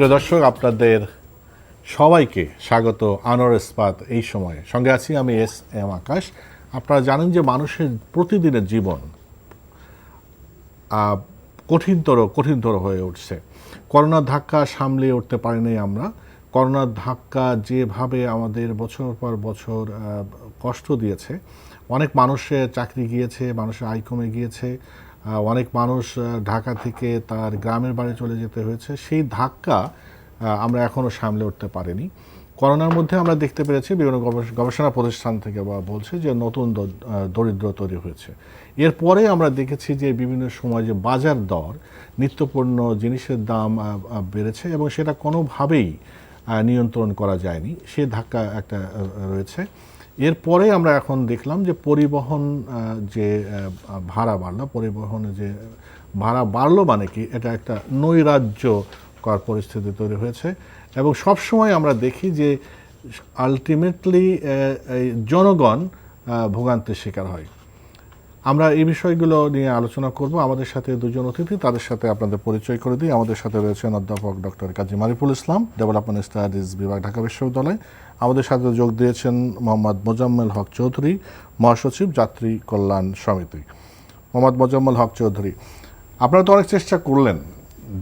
প্রিয় দর্শক, আপনাদের সবাইকে স্বাগত আনোয়ার ইস্পাত এই সময়ে। সঙ্গে আছি আমি এস.এম. আকাশ। আপনারা জানেন যে মানুষের প্রতিদিনের জীবন কঠিনতর হয়ে উঠছে। করোনার ধাক্কা সামলে উঠতে পারিনি আমরা। করোনার ধাক্কা যেভাবে আমাদের বছর পর বছর কষ্ট দিয়েছে, অনেক মানুষের চাকরি গিয়েছে, মানুষের আয় কমে গিয়েছে, অনেক মানুষ ঢাকা থেকে তার গ্রামের বাড়ি চলে যেতে হয়েছে। সেই ধাক্কা আমরা এখনও সামলে উঠতে পারিনি। করোনার মধ্যে আমরা দেখতে পেরেছি বিভিন্ন গবেষণা প্রতিষ্ঠান থেকে বলছে যে নতুন দরিদ্র তৈরি হয়েছে। এরপরে আমরা দেখেছি যে বিভিন্ন সময় যে বাজার দর, নিত্যপণ্য জিনিসের দাম বেড়েছে এবং সেটা কোনোভাবেই নিয়ন্ত্রণ করা যায়নি। সে ধাক্কা একটা রয়েছে। এরপরে আমরা এখন দেখলাম যে পরিবহন যে ভাড়া বাড়লো, পরিবহনে যে ভাড়া বাড়লো মানে কি, এটা একটা নৈরাজ্যকর পরিস্থিতি তৈরি হয়েছে। এবং সবসময় আমরা দেখি যে আলটিমেটলি জনগণ ভোগান্তির শিকার হয়। আমরা এই বিষয়গুলো নিয়ে আলোচনা করব। আমাদের সাথে দুজন অতিথি, তাদের সাথে আপনাদের পরিচয় করে দিই। আমাদের সাথে রয়েছেন অধ্যাপক ডক্টর কাজী মারিফুল ইসলাম, ডেভেলপমেন্ট স্টাডিজ বিভাগ, ঢাকা বিশ্ববিদ্যালয়। আমাদের সাথে যোগ দিয়েছেন মোহাম্মদ মোজাম্মেল হক চৌধুরী, মহাসচিব, যাত্রী কল্যাণ সমিতি। মোহাম্মদ মোজাম্মেল হক চৌধুরী, আপনারা তো অনেক চেষ্টা করলেন,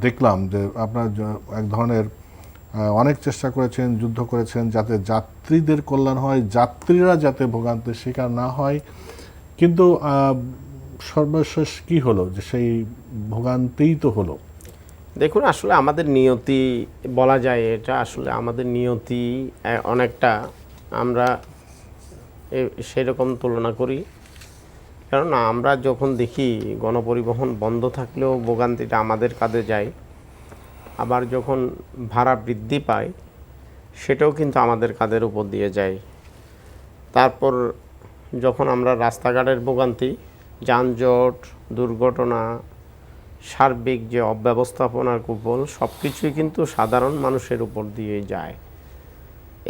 দেখলাম যে আপনার এক ধরনের অনেক চেষ্টা করেছেন, যুদ্ধ করেছেন যাতে যাত্রীদের কল্যাণ হয়, যাত্রীরা যাতে ভোগান্তির শিকার না হয়। কিন্তু সর্বশেষ কি হলো, যে সেই ভোগান্তিই তো হলো। দেখুন, আসলে আমাদের নিয়তি বলা যায়, এটা আসলে আমাদের নিয়তি অনেকটা আমরা সেরকম তুলনা করি। কারণ আমরা যখন দেখি গণপরিবহন বন্ধ থাকলেও ভোগান্তিটা আমাদের কাঁধে যায়, আবার যখন ভাড়া বৃদ্ধি পায় সেটাও কিন্তু আমাদের কাঁধের উপর দিয়ে যায়। তারপর যখন আমরা রাস্তাঘাটের ভোগান্তি, যানজট, দুর্ঘটনা, সার্বিক যে অব্যবস্থাপনার কুফল, সব কিছুই কিন্তু সাধারণ মানুষের উপর দিয়ে যায়।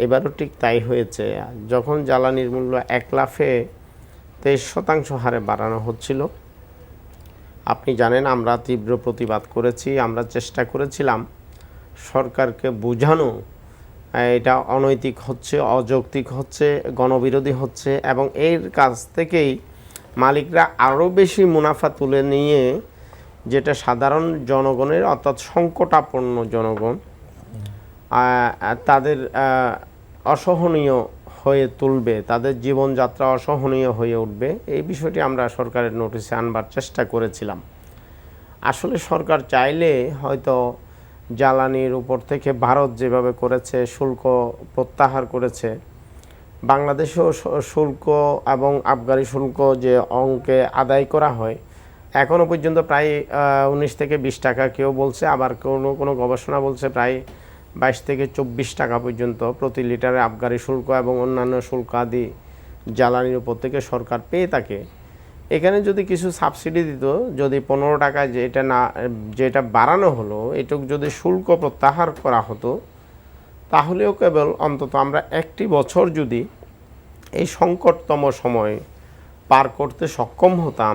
এবারও ঠিক তাই হয়েছে। যখন জ্বালানির মূল্য 1 লাফে 23% হারে বাড়ানো হচ্ছিল, আপনি জানেন আমরা তীব্র প্রতিবাদ করেছি। আমরা চেষ্টা করেছিলাম সরকারকে বোঝানো এটা অনৈতিক হচ্ছে, অযৌক্তিক হচ্ছে, গণবিরোধী হচ্ছে, এবং এর কাছ থেকেই মালিকরা আরও বেশি মুনাফা তুলে নিয়ে যেটা সাধারণ জনগণের, অর্থাৎ সংকটাপন্ন জনগণ, তাদের অসহনীয় হয়ে তুলবে, তাদের জীবনযাত্রা অসহনীয় হয়ে উঠবে। এই বিষয়টি আমরা সরকারের নোটিশে আনবার চেষ্টা করেছিলাম। আসলে সরকার চাইলে হয়তো জ্বালানির উপর থেকে ভারত যেভাবে করেছে, শুল্ক প্রত্যাহার করেছে, বাংলাদেশেও শুল্ক এবং আবগারি শুল্ক যে অঙ্কে আদায় করা হয়, এখনও পর্যন্ত প্রায় 19 থেকে 20 টাকা কেউ বলছে, আবার কোনো গবেষণা বলছে প্রায় 22 থেকে 24 টাকা পর্যন্ত প্রতি লিটারে আবগারি শুল্ক এবং অন্যান্য শুল্ক আদি জ্বালানির উপর থেকে সরকার পেয়ে থাকে। এখানে যদি কিছু সাবসিডি দিত, যদি 15 টাকায় যেটা বাড়ানো হলো এটুক যদি শুল্ক প্রত্যাহার করা হতো, তাহলেও কেবল অন্তত আমরা একটি বছর যদি এই সংকটতম সময় পার করতে সক্ষম হতাম,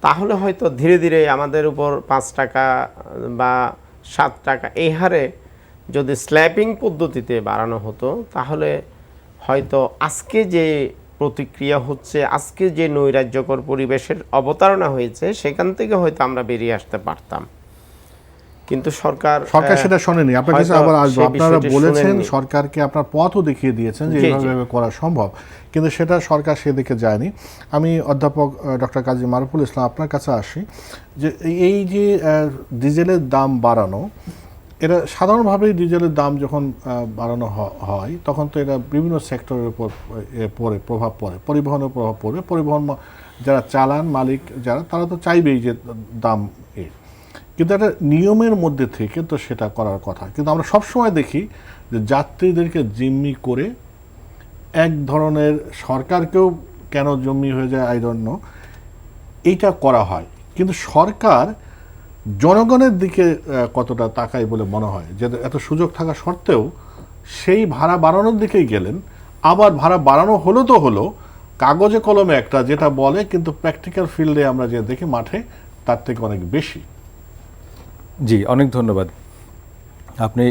তাহলে হয়তো ধীরে ধীরে আমাদের উপর 5 টাকা বা 7 টাকা এই হারে যদি স্ল্যাপিং পদ্ধতিতে বাড়ানো হতো, তাহলে হয়তো আজকে যে প্রতিক্রিয়া হচ্ছে, আজকে যে নৈরাজ্যকর পরিবেশের অবতারণা হয়েছে, সেখান থেকে হয়তো আমরা বেরিয়ে আসতে পারতাম। কিন্তু সরকার সেটা শোনেনি। আপনার কাছে আবার আসবো। আপনারা বলেছেন, সরকারকে আপনার পথও দেখিয়ে দিয়েছেন যে এইভাবে করা সম্ভব, কিন্তু সেটা সরকার সেদিকে যায়নি। আমি অধ্যাপক ডক্টর কাজী মারিফুল ইসলাম, আপনার কাছে আসি। যে এই যে ডিজেলের দাম বাড়ানো, এটা সাধারণভাবেই ডিজেলের দাম যখন বাড়ানো হয়, তখন তো এটা বিভিন্ন সেক্টরের উপর প্রভাব পড়ে, পরিবহনের প্রভাব পড়বে। পরিবহন যারা চালান, মালিক যারা, তারা তো চাইবেই যে দাম কিন্তু একটা নিয়মের মধ্যে থেকে তো সেটা করার কথা। কিন্তু আমরা সবসময় দেখি যে যাত্রীদেরকে জিম্মি করে এক ধরনের, সরকারকেও কেন জিম্মি হয়ে যায় আই ডোন্ট নো, এইটা করা হয়। কিন্তু সরকার জনগণের দিকে কতটা তাকায় বলে মনে হয়, যে এত সুযোগ থাকা সত্ত্বেও সেই ভাড়া বাড়ানোর দিকেই গেলেন। আবার ভাড়া বাড়ানো হলো তো হলো কাগজে কলমে একটা যেটা বলে, কিন্তু প্র্যাকটিক্যাল ফিল্ডে আমরা যে দেখি মাঠে তার থেকে অনেক বেশি। জি, অনেক ধন্যবাদ। আপনি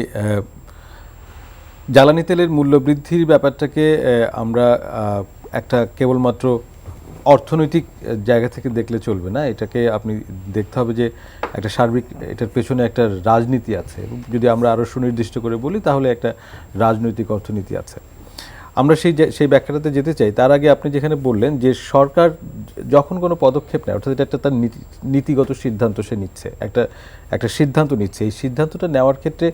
জ্বালানি তেলের মূল্য বৃদ্ধির ব্যাপারটাকে আমরা একটা কেবলমাত্র অর্থনৈতিক জায়গা থেকে দেখলে চলবে না, এটাকে আপনি দেখতে হবে যে একটা সার্বিক এটার পেছনে একটা রাজনীতি আছে। যদি আমরা আরও সুনির্দিষ্ট করে বলি তাহলে একটা রাজনৈতিক অর্থনীতি আছে। আমরা সেই ব্যাখ্যাটাতে যেতে চাই। তার আগে আপনি যেখানে বললেন যে সরকার যখন কোনো পদক্ষেপ নেয়, অর্থাৎ এটা একটা তার নীতিগত সিদ্ধান্ত সে নিচ্ছে, একটা সিদ্ধান্ত নিচ্ছে, এই সিদ্ধান্তটা নেওয়ার ক্ষেত্রে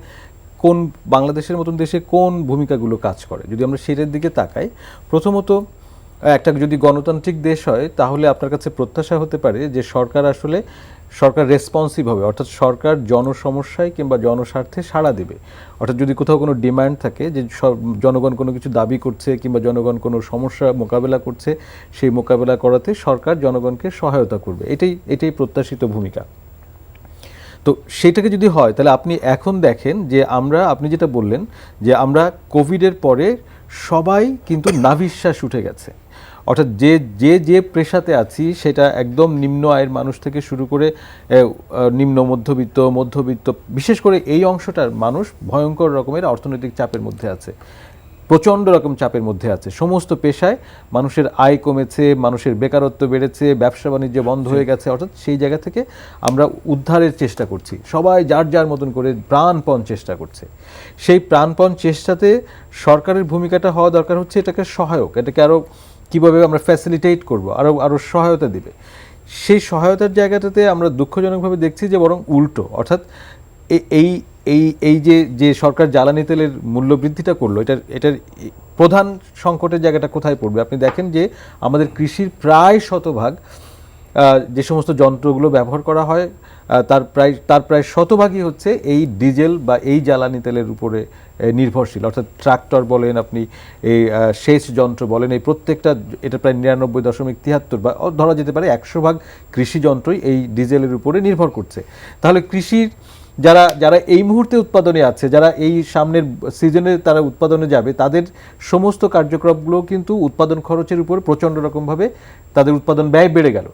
কোন বাংলাদেশের মতন দেশে কোন ভূমিকাগুলো কাজ করে যদি আমরা সেটার দিকে তাকাই, প্রথমত একটা যদি গণতান্ত্রিক দেশ হয় তাহলে আপনার কাছে প্রত্যাশা হতে পারে যে সরকার রেসপন্সিভ হবে, অর্থাৎ সরকার জনসমস্যায় কিংবা জনস্বার্থে সাড়া দেবে। অর্থাৎ যদি কোথাও কোনো ডিমান্ড থাকে যে জনগণ কোনো কিছু দাবি করছে কিংবা জনগণ কোনো সমস্যা মোকাবেলা করছে, সেই মোকাবেলা করাতে সরকার জনগণকে সহায়তা করবে, এটাই প্রত্যাশিত ভূমিকা। তো সেটাকে যদি হয় তাহলে আপনি এখন দেখেন যে আপনি যেটা বললেন যে আমরা কোভিডের পরে সবাই কিন্তু নাভিশ্বাস উঠে গেছে, অর্থাৎ যে পেশাতে আছি সেটা একদম নিম্ন আয়ের মানুষ থেকে শুরু করে নিম্ন মধ্যবিত্ত বিশেষ করে এই অংশটার মানুষ ভয়ঙ্কর রকমের অর্থনৈতিক চাপের মধ্যে আছে, প্রচণ্ড রকম চাপের মধ্যে আছে। সমস্ত পেশায় মানুষের আয় কমেছে, মানুষের বেকারত্ব বেড়েছে, ব্যবসা বাণিজ্য বন্ধ হয়ে গেছে। অর্থাৎ সেই জায়গা থেকে আমরা উদ্ধারের চেষ্টা করছি, সবাই যার মতন করে প্রাণপণ চেষ্টা করছে। সেই প্রাণপণ চেষ্টাতে সরকারের ভূমিকাটা হওয়া দরকার হচ্ছে এটাকে সহায়ক, এটাকে আরও কীভাবে আমরা ফ্যাসিলিটেট করব, আরও সহায়তা দেবে। সেই সহায়তার জায়গাটাতে আমরা দুঃখজনকভাবে দেখছি যে বরং উল্টো, অর্থাৎ এই যে সরকার জ্বালানি তেলের মূল্য বৃদ্ধিটা করলো, এটার প্রধান সংকটের জায়গাটা কোথায় পড়বে? আপনি দেখেন যে আমাদের কৃষির প্রায় শতভাগ যে সমস্ত যন্ত্রগুলো ব্যবহার করা হয় তার প্রায় শতভাগই হচ্ছে এই ডিজেল বা এই জ্বালানি তেলের উপরে নির্ভরশীল। অর্থাৎ ট্রাক্টর বলেন, আপনি এই সেচ যন্ত্র বলেন, এই প্রত্যেকটা এটা প্রায় 99.73 বা ধরা যেতে পারে 100% কৃষি যন্ত্রই এই ডিজেলের উপরে নির্ভর করছে। তাহলে কৃষির যারা এই মুহূর্তে উৎপাদনে আছে, যারা এই সামনের সিজনে তারা উৎপাদনে যাবে, তাদের সমস্ত কার্যক্রমগুলো কিন্তু উৎপাদন খরচের উপর প্রচণ্ড রকমভাবে তাদের উৎপাদন ব্যয় বেড়ে গেল।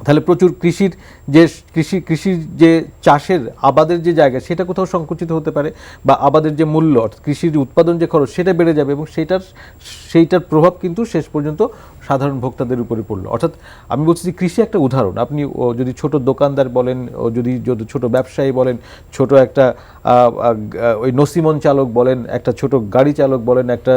তাহলে প্রচুর কৃষির যে চাষের আবাদের যে জায়গা সেটা কোথাও সংকুচিত হতে পারে, বা আবাদের যে মূল্য কৃষির উৎপাদন যে খরচ সেটা বেড়ে যাবে, এবং সেইটার প্রভাব কিন্তু শেষ পর্যন্ত সাধারণ ভোক্তাদের উপরে পড়লো। অর্থাৎ আমি বলছি যে কৃষি একটা উদাহরণ। আপনি যদি ছোট দোকানদার বলেন, যদি ছোট ব্যবসায়ী বলেন, ছোট একটা ওই নসিমন চালক বলেন, একটা ছোট গাড়ি চালক বলেন, একটা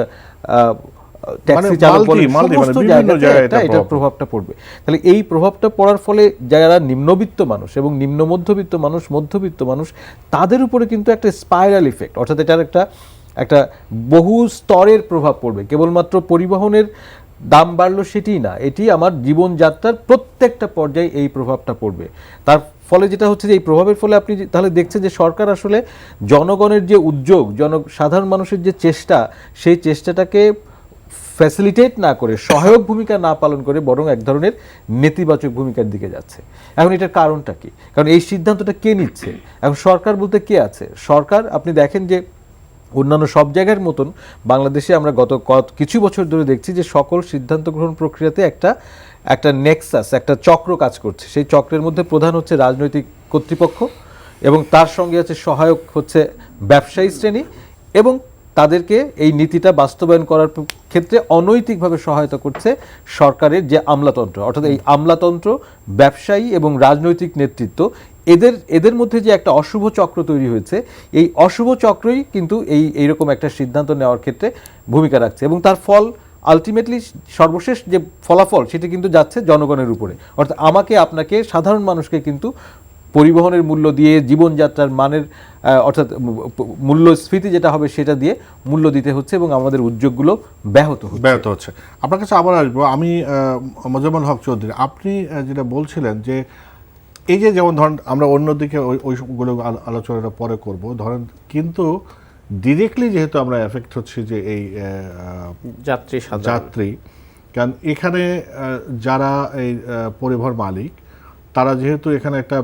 ট্যাক্সি চালক বলেন, সমস্ত জায়গায় এটার প্রভাবটা পড়বে। তাহলে এই প্রভাবটা পড়ার ফলে যারা নিম্নবিত্ত মানুষ এবং নিম্ন মধ্যবিত্ত মানুষ তাদের উপরে কিন্তু একটা স্পাইরাল ইফেক্ট, অর্থাৎ এটার একটা বহু স্তরের প্রভাব পড়বে। কেবলমাত্র পরিবহনের দাম বাড়লো সেটিই না, এটি আমার জীবনযাত্রার প্রত্যেকটা পর্যায়ে এই প্রভাবটা পড়বে। তার ফলে যেটা হচ্ছে যে এই প্রভাবের ফলে আপনি তাহলে দেখছেন যে সরকার আসলে জনগণের যে উদ্যোগ, সাধারণ মানুষের যে চেষ্টা, সেই চেষ্টাটাকে ফ্যাসিলিটেট না করে, সহায়ক ভূমিকা না পালন করে, বরং এক ধরনের নেতিবাচক ভূমিকার দিকে যাচ্ছে। এখন এটার কারণটা কি? কারণ এই সিদ্ধান্তটা কে নিচ্ছে? এখন সরকার বলতে কে আছে? সরকার, আপনি দেখেন যে অন্যান্য সব জায়গার মতন বাংলাদেশে আমরা গত কিছু বছর ধরে দেখছি যে সকল সিদ্ধান্ত গ্রহণ প্রক্রিয়াতে একটা নেক্সাস, একটা চক্র কাজ করছে। সেই চক্রের মধ্যে প্রধান হচ্ছে রাজনৈতিক কর্তৃপক্ষ, এবং তার সঙ্গে আছে সহায়ক হচ্ছে ব্যবসায়ী শ্রেণী, এবং তাদেরকে এই নীতিটা বাস্তবায়ন করার ক্ষেত্রে অনৈতিকভাবে সহায়তা করছে সরকারের যে আমলাতন্ত্র। অর্থাৎ এই আমলাতন্ত্র, ব্যবসায়ী এবং রাজনৈতিক নেতৃত্ব, এদের মধ্যে যে একটা অশুভ চক্র তৈরি হয়েছে, এই অশুভ চক্রই কিন্তু এইরকম একটা সিদ্ধান্ত নেওয়ার ক্ষেত্রে ভূমিকা রাখছে, এবং তার ফল আলটিমেটলি সর্বশেষ যে ফলাফল সেটা কিন্তু যাচ্ছে জনগণের উপরে। অর্থাৎ আমাকে, আপনাকে, সাধারণ মানুষকে কিন্তু পরিবহনের মূল্য দিয়ে, জীবনযাত্রার মানের মূল্যস্ফীতি যেটা হবে সেটা দিয়ে মূল্য দিতে হচ্ছে, এবং আমাদের উদ্যোগগুলো ব্যাহত হচ্ছে। আপনার কাছে আবার আসবো আমি, মোজাম্মেল হক চৌধুরী, আপনি যেটা বলছিলেন যে এই যে যেমন ধরেন আমরা অন্যদিকে ওইগুলো আলোচনাটা পরে করব, ধরেন কিন্তু ডিরেক্টলি যেহেতু আমরা এফেক্ট হচ্ছি যে এই যাত্রী, কারণ এখানে যারা এই পরিবহন মালিক, তারা যেহেতু এখানে একটা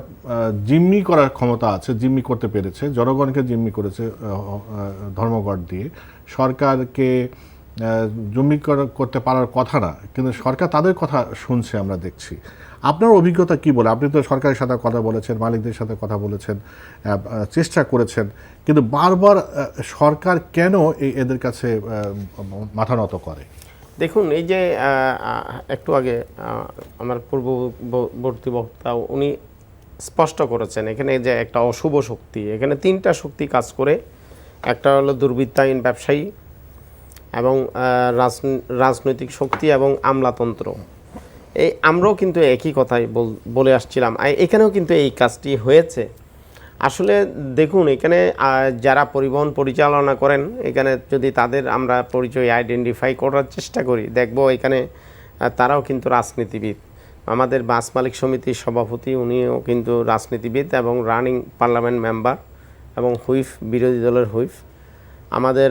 জিম্মি করার ক্ষমতা আছে, জিম্মি করতে পেরেছে, জনগণকে জিম্মি করেছে ধর্মঘট দিয়ে, সরকারকে জমি করতে পারার কথা না, কিন্তু সরকার তাদের কথা শুনছে আমরা দেখছি। আপনার অভিজ্ঞতা কি বলে? আপনি তো সরকারের সাথে কথা বলেছেন, মালিকদের সাথে কথা বলেছেন, চেষ্টা করেছেন, কিন্তু বারবার সরকার কেন এদের কাছে মাথা নত করে? দেখুন, এই যে একটু আগে আমার পূর্ববর্তী বক্তা উনি স্পষ্ট করেছেন, এখানে যে একটা অশুভ শক্তি, এখানে তিনটা শক্তি কাজ করে। একটা হলো দুর্বৃত্তায়ন ব্যবসায়ী এবং রাজনৈতিক শক্তি এবং আমলাতন্ত্র। এই আমরাও কিন্তু একই কথাই বলে আসছিলাম, এখানেও কিন্তু এই কাজটি হয়েছে। আসলে দেখুন, এখানে যারা পরিবহন পরিচালনা করেন, এখানে যদি তাদের আমরা পরিচয় আইডেন্টিফাই করার চেষ্টা করি, দেখব এখানে তারাও কিন্তু রাজনীতিবিদ। আমাদের বাস মালিক সমিতির সভাপতি উনিও কিন্তু রাজনীতিবিদ এবং রানিং পার্লামেন্ট মেম্বার এবং হুইপ, বিরোধী দলের হুইপ। আমাদের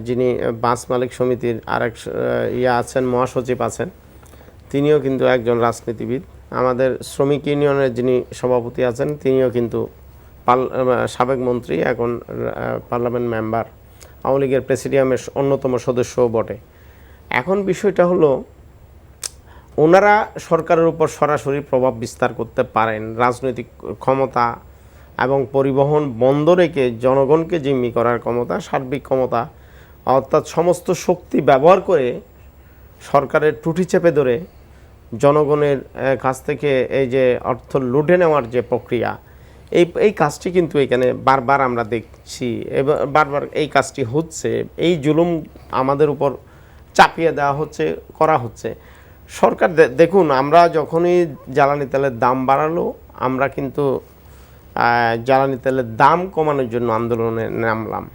যিনি বাস মালিক সমিতির আরেক আছেন, মহাসচিব আছেন, তিনিও কিন্তু একজন রাজনীতিবিদ। আমাদের শ্রমিক ইউনিয়নের যিনি সভাপতি আছেন, তিনিও কিন্তু সাবেক মন্ত্রী, এখন পার্লামেন্ট মেম্বার, আওয়ামী লীগের প্রেসিডিয়ামের অন্যতম সদস্যও বটে। এখন বিষয়টা হলো, ওনারা সরকারের উপর সরাসরি প্রভাব বিস্তার করতে পারেন, রাজনৈতিক ক্ষমতা এবং পরিবহন বন্ধ রেখে জনগণকে জিম্মি করার ক্ষমতা, সার্বিক ক্ষমতা, অর্থাৎ সমস্ত শক্তি ব্যবহার করে সরকারের টুটি চেপে ধরে জনগণের কাছ থেকে এই যে অর্থ লুটে নেওয়ার যে প্রক্রিয়া, এই কাজটি কিন্তু এখানে বারবার আমরা দেখছি, বারবার এই কাজটি হচ্ছে। এই জুলুম আমাদের উপর চাপিয়ে দেওয়া হচ্ছে, করা হচ্ছে। সরকার দেখুন, আমরা যখনই জ্বালানি তেলের দাম বাড়ালো, আমরা কিন্তু জ্বালানি তেলের দাম কমানোর জন্য আন্দোলনে নামলাম।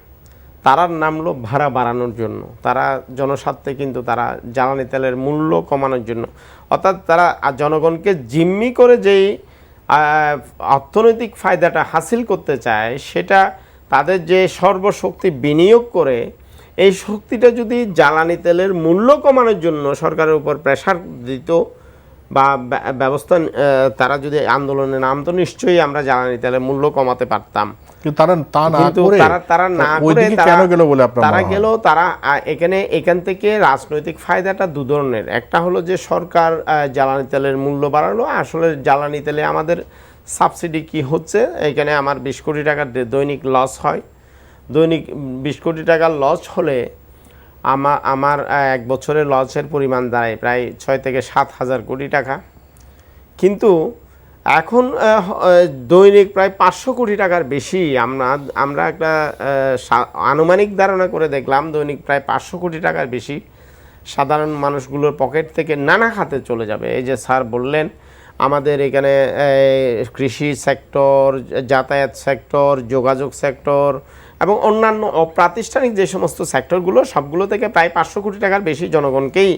তারা নামলো ভাড়া বাড়ানোর জন্য। তারা জনস্বার্থে কিন্তু তারা জ্বালানি তেলের মূল্য কমানোর জন্য, অর্থাৎ তারা জনগণকে জিম্মি করে যেই অর্থনৈতিক ফায়দাটা হাসিল করতে চায়, সেটা তাদের যে সর্বশক্তি বিনিয়োগ করে, এই শক্তিটা যদি জ্বালানি তেলের মূল্য কমানোর জন্য সরকারের উপর প্রেশার দিত বা ব্যবস্থা তারা যদি আন্দোলনে নামতো, নিশ্চয়ই আমরা জ্বালানি তেলের মূল্য কমাতে পারতাম। কিন্তু তারা গেল, তারা এখান থেকে রাজনৈতিক ফায়দাটা দু ধরনের। একটা হলো যে সরকার জ্বালানি তেলের মূল্য বাড়ালো, আসলে জ্বালানি তেলে আমাদের সাবসিডি কি হচ্ছে, এখানে আমার 20 কোটি টাকার দৈনিক লস হয়। দৈনিক 20 কোটি টাকার লস হলে আমার এক বছরের লসের পরিমাণ দাঁড়ায় প্রায় 6 থেকে 7 হাজার কোটি টাকা। কিন্তু এখন দৈনিক প্রায় 500 কোটি টাকার বেশি, আমরা একটা আনুমানিক ধারণা করে দেখলাম, দৈনিক প্রায় 500 কোটি টাকার বেশি সাধারণ মানুষগুলোর পকেট থেকে নানা খাতে চলে যাবে। এই যে স্যার বললেন, আমাদের এখানে কৃষি সেক্টর, যাতায়াত সেক্টর, যোগাযোগ সেক্টর এবং অন্যান্য অপ্রাতিষ্ঠানিক যে সমস্ত সেক্টরগুলো, সবগুলো থেকে প্রায় 500 কোটি টাকার বেশি জনগণকেই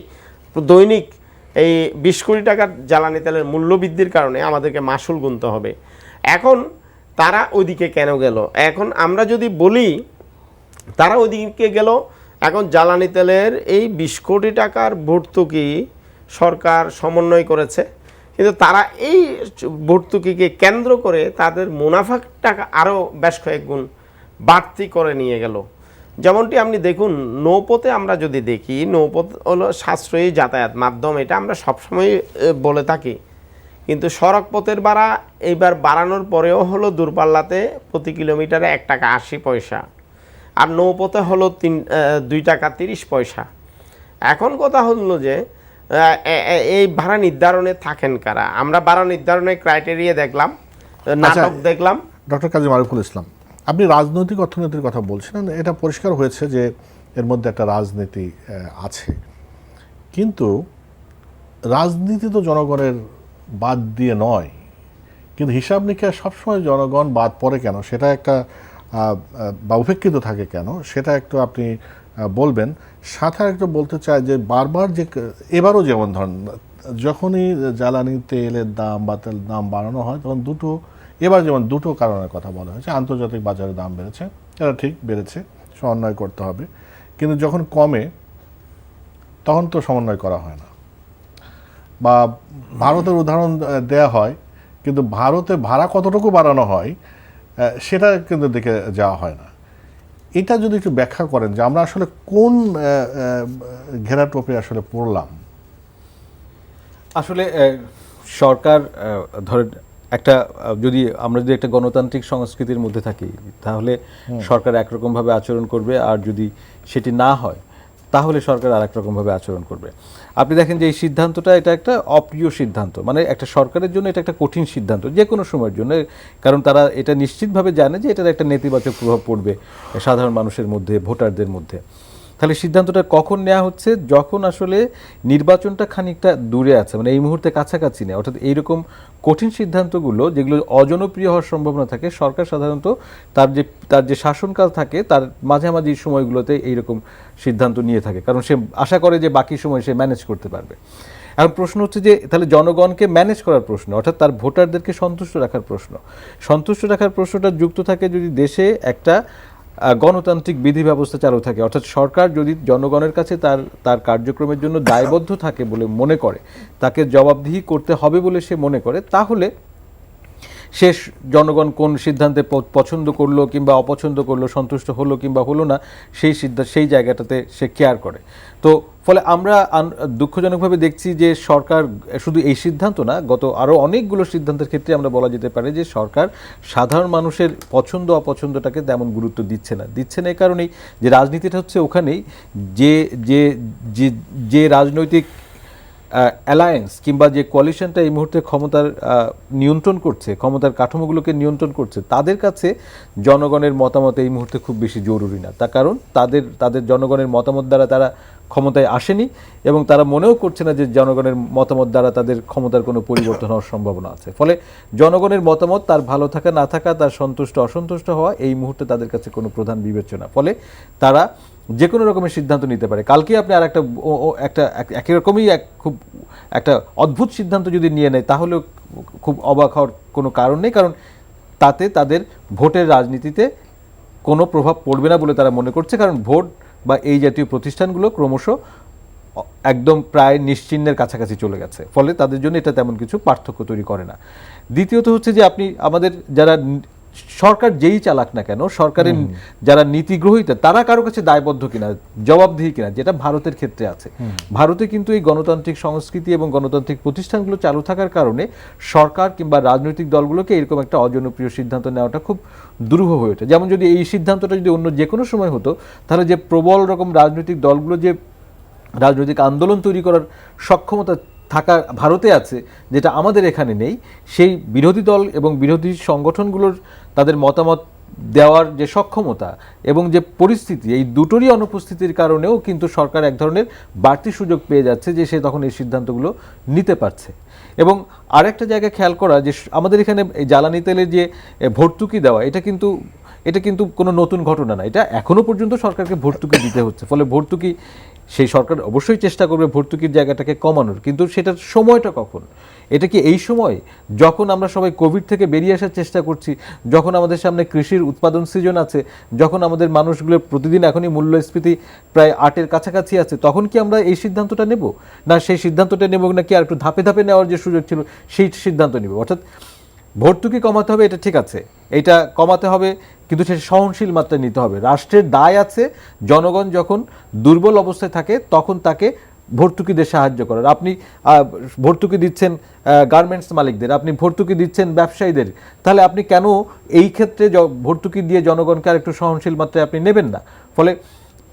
দৈনিক এই 20 কোটি টাকার জ্বালানি তেলের মূল্য বৃদ্ধির কারণে আমাদেরকে মাসুল গুনতে হবে। এখন তারা ওইদিকে কেন গেল? এখন আমরা যদি বলি তারা ওইদিকে গেল, এখন জ্বালানি তেলের এই 20 কোটি টাকার ভর্তুকি সরকার সমন্বয় করেছে, কিন্তু তারা এই ভর্তুকিকে কেন্দ্র করে তাদের মুনাফা টাকা আরও বেশ কয়েক গুণ বাড়তি করে নিয়ে গেল। যেমনটি আপনি দেখুন, নৌপথে আমরা যদি দেখি, নৌপথ হলো সাশ্রয়ী যাতায়াত মাধ্যম, এটা আমরা সবসময় বলে থাকি। কিন্তু সড়ক পথের ভাড়া এইবার বাড়ানোর পরেও হলো দূরপাল্লাতে প্রতি কিলোমিটারে 1 টাকা 80 পয়সা, আর নৌপথে হলো 2 টাকা 30 পয়সা। এখন কথা হলো যে এই ভাড়া নির্ধারণে থাকেন কারা? আমরা ভাড়া নির্ধারণের ক্রাইটেরিয়া দেখলাম, নাটক দেখলাম। ডক্টর কাজী মারুফুল ইসলাম, আপনি রাজনৈতিক অর্থনীতির কথা বলছেন, এটা পরিষ্কার হয়েছে যে এর মধ্যে একটা রাজনীতি আছে, কিন্তু রাজনীতি তো জনগণের বাদ দিয়ে নয়, কিন্তু হিসাব নিকাশ সবসময় জনগণ বাদ পড়ে কেন, সেটা একটা বা উপেক্ষিত থাকে কেন, সেটা একটু আপনি বলবেন। সাথে একটু বলতে চাই যে বারবার যে এবারও যেমন ধরেন, যখনই জ্বালানি তেলের দাম বা তেল দাম বাড়ানো হয়, তখন এবার যেমন দুটো কারণের কথা বলা হয়েছে। আন্তর্জাতিক বাজারে দাম বেড়েছে, এটা ঠিক বেড়েছে, সমন্বয় করতে হবে, কিন্তু যখন কমে তখন তো সমন্বয় করা হয় না। বা ভারতের উদাহরণ দেয়া হয়, কিন্তু ভারতে ভাড়া কতটুকু বাড়ানো হয় সেটা কিন্তু দেখে যাওয়া হয় না। এটা যদি একটু ব্যাখ্যা করেন যে আমরা আসলে কোন ঘেরাটোপে আসলে পড়লাম। আসলে সরকার ধরেন একটা যদি আমরা যদি একটা গণতান্ত্রিক সংস্কৃতির মধ্যে থাকি তাহলে সরকার একরকমভাবে আচরণ করবে, আর যদি সেটি না হয় তাহলে সরকার আর একরকমভাবে আচরণ করবে। আপনি দেখেন যে এই সিদ্ধান্তটা এটা একটা অপ্রিয় সিদ্ধান্ত, মানে একটা সরকারের জন্য এটা একটা কঠিন সিদ্ধান্ত যে কোনো সময়ের জন্য, কারণ তারা এটা নিশ্চিতভাবে জানে যে এটার একটা নেতিবাচক প্রভাব পড়বে সাধারণ মানুষের মধ্যে, ভোটারদের মধ্যে। তাহলে সিদ্ধান্তটা কখন নেওয়া হচ্ছে? যখন আসলে নির্বাচনটা খানিকটা দূরে আছে, মানে এই মুহূর্তে কাছাকাছি নেই। অর্থাৎ এইরকম কঠিন সিদ্ধান্তগুলো যেগুলো অজনপ্রিয় হওয়ার সম্ভাবনা থাকে, সরকার সাধারণত তার যে শাসনকাল থাকে তার মাঝামাঝি সময়গুলোতে এইরকম সিদ্ধান্ত নিয়ে থাকে, কারণ সে আশা করে যে বাকি সময় সে ম্যানেজ করতে পারবে। এখন প্রশ্ন হচ্ছে যে তাহলে জনগণকে ম্যানেজ করার প্রশ্ন, অর্থাৎ তার ভোটারদেরকে সন্তুষ্ট রাখার প্রশ্ন। সন্তুষ্ট রাখার প্রশ্নটা যুক্ত থাকে যদি দেশে একটা গণতান্ত্রিক বিধি ব্যবস্থা চালু থাকে, অর্থাৎ সরকার যদি জনগণের কাছে তার কার্যক্রমের জন্য দায়বদ্ধ থাকে বলে মনে করে, তাকে জবাবদিহি করতে হবে বলে সে মনে করে, তাহলে শেষ জনগণ কোন সিদ্ধান্তে পছন্দ করলো কিংবা অপছন্দ করলো, সন্তুষ্ট হলো কিংবা হলো না, সেই জায়গাটাতে সে কেয়ার করে। তো ফলে আমরা দুঃখজনকভাবে দেখছি যে সরকার শুধু এই সিদ্ধান্ত না, গত আরও অনেকগুলো সিদ্ধান্তের ক্ষেত্রে আমরা বলা যেতে পারে যে সরকার সাধারণ মানুষের পছন্দ অপছন্দটাকে তেমন গুরুত্ব দিচ্ছে না। এই কারণেই যে রাজনীতিটা হচ্ছে ওখানেই যে যে যে রাজনৈতিক অ্যালায়েন্স কিংবা যে কোয়ালিশনটা এই মুহূর্তে ক্ষমতার নিয়ন্ত্রণ করছে, ক্ষমতার কাঠামোগুলোকে নিয়ন্ত্রণ করছে, তাদের কাছে জনগণের মতামত এই মুহূর্তে খুব বেশি জরুরি না। তার কারণ তাদের জনগণের মতামত দ্বারা তারা ক্ষমতায় আসেনি এবং তারা মনেও করছে না যে জনগণের মতামত দ্বারা তাদের ক্ষমতার কোনো পরিবর্তন হওয়ার সম্ভাবনা আছে। ফলে জনগণের মতামত, তার ভালো থাকা না থাকা, তার সন্তুষ্ট অসন্তুষ্ট হওয়া এই মুহূর্তে তাদের কাছে কোনো প্রধান বিবেচনা। ফলে তারা যে কোনো রকমের সিদ্ধান্ত নিতে পারে। কালকে আপনি আর একটা একই রকমই খুব একটা অদ্ভুত সিদ্ধান্ত যদি নিয়ে নেয় তাহলেও খুব অবাক হওয়ার কোনো কারণ নেই, কারণ তাতে তাদের ভোটের রাজনীতিতে কোনো প্রভাব পড়বে না বলে তারা মনে করছে, কারণ ভোট বা এই জাতীয় প্রতিষ্ঠানগুলো ক্রমশ একদম প্রায় নিশ্চিহ্নের কাছাকাছি চলে গেছে। ফলে তাদের জন্য এটা তেমন কিছু পার্থক্য তৈরি করে না। দ্বিতীয়ত হচ্ছে যে আপনি আমাদের যারা সরকার যেই চালাক না কেন, সরকারের যারা নীতিগ্রহীতা তারা কারো কাছে দায়বদ্ধ কিনা, জবাবদিহি কিনা, যেটা ভারতের ক্ষেত্রে আছে। ভারতে কিন্তু এই গণতান্ত্রিক সংস্কৃতি এবং গণতান্ত্রিক প্রতিষ্ঠানগুলো চালু থাকার কারণে সরকার কিংবা রাজনৈতিক দলগুলোকে এরকম একটা অজনপ্রিয় সিদ্ধান্ত নেওয়াটা খুব দুরূহ হয়ে ওঠে। যেমন যদি এই সিদ্ধান্তটা যদি অন্য যে কোনো সময় হতো, তাহলে যে প্রবল রকম রাজনৈতিক দলগুলো যে রাজনৈতিক আন্দোলন তৈরি করার সক্ষমতা থাকা ভারতে আছে, যেটা আমাদের এখানে নেই, সেই বিরোধী দল এবং বিরোধী সংগঠনগুলোর তাদের মতামত দেওয়ার যে সক্ষমতা এবং যে পরিস্থিতি, এই দুটোরই অনুপস্থিতির কারণেও কিন্তু সরকার এক ধরনের বাড়তি সুযোগ পেয়ে যাচ্ছে যে সে তখন এই সিদ্ধান্তগুলো নিতে পারছে। এবং আরেকটা জায়গায় খেয়াল করা যে আমাদের এখানে এই জ্বালানি তেলের যে ভর্তুকি দেওয়া, এটা কিন্তু কোনো নতুন ঘটনা না। এটা এখনো পর্যন্ত সরকারকে ভর্তুকি দিতে হচ্ছে। ফলে ভর্তুকি সেই সরকার অবশ্যই চেষ্টা করবে ভর্তুকির জায়গাটাকে কমানোর, কিন্তু সেটার সময়টা কখন? এটা কি এই সময় যখন আমরা সবাই কোভিড থেকে বেরিয়ে আসার চেষ্টা করছি, যখন আমাদের সামনে কৃষির উৎপাদন সিজন আছে, যখন আমাদের মানুষগুলো প্রতিদিন এখনই মূল্যস্ফীতি প্রায় 8-এর কাছাকাছি আছে, তখন কি আমরা এই সিদ্ধান্তটা নেব? না সেই সিদ্ধান্তটা নেব নাকি আর একটু ধাপে ধাপে নেওয়ার যে সুযোগ ছিল সেই সিদ্ধান্ত নেব? অর্থাৎ ভর্তুকি কমাতে হবে, এটা ঠিক আছে, এটা কমাতে হবে, কিন্তু সেটা সহনশীল মাত্রায় নিতে হবে। রাষ্ট্রের দায় আছে জনগণ যখন দুর্বল অবস্থায় থাকে তখন তাকে ভর্তুকি দিয়ে সাহায্য করার। আপনি ভর্তুকি দিচ্ছেন গার্মেন্টস মালিকদের, আপনি ভর্তুকি দিচ্ছেন ব্যবসায়ীদের, তাহলে আপনি কেন এই ক্ষেত্রে ভর্তুকি দিয়ে জনগণকে আর একটু সহনশীল মাত্রায় আপনি নেবেন না? ফলে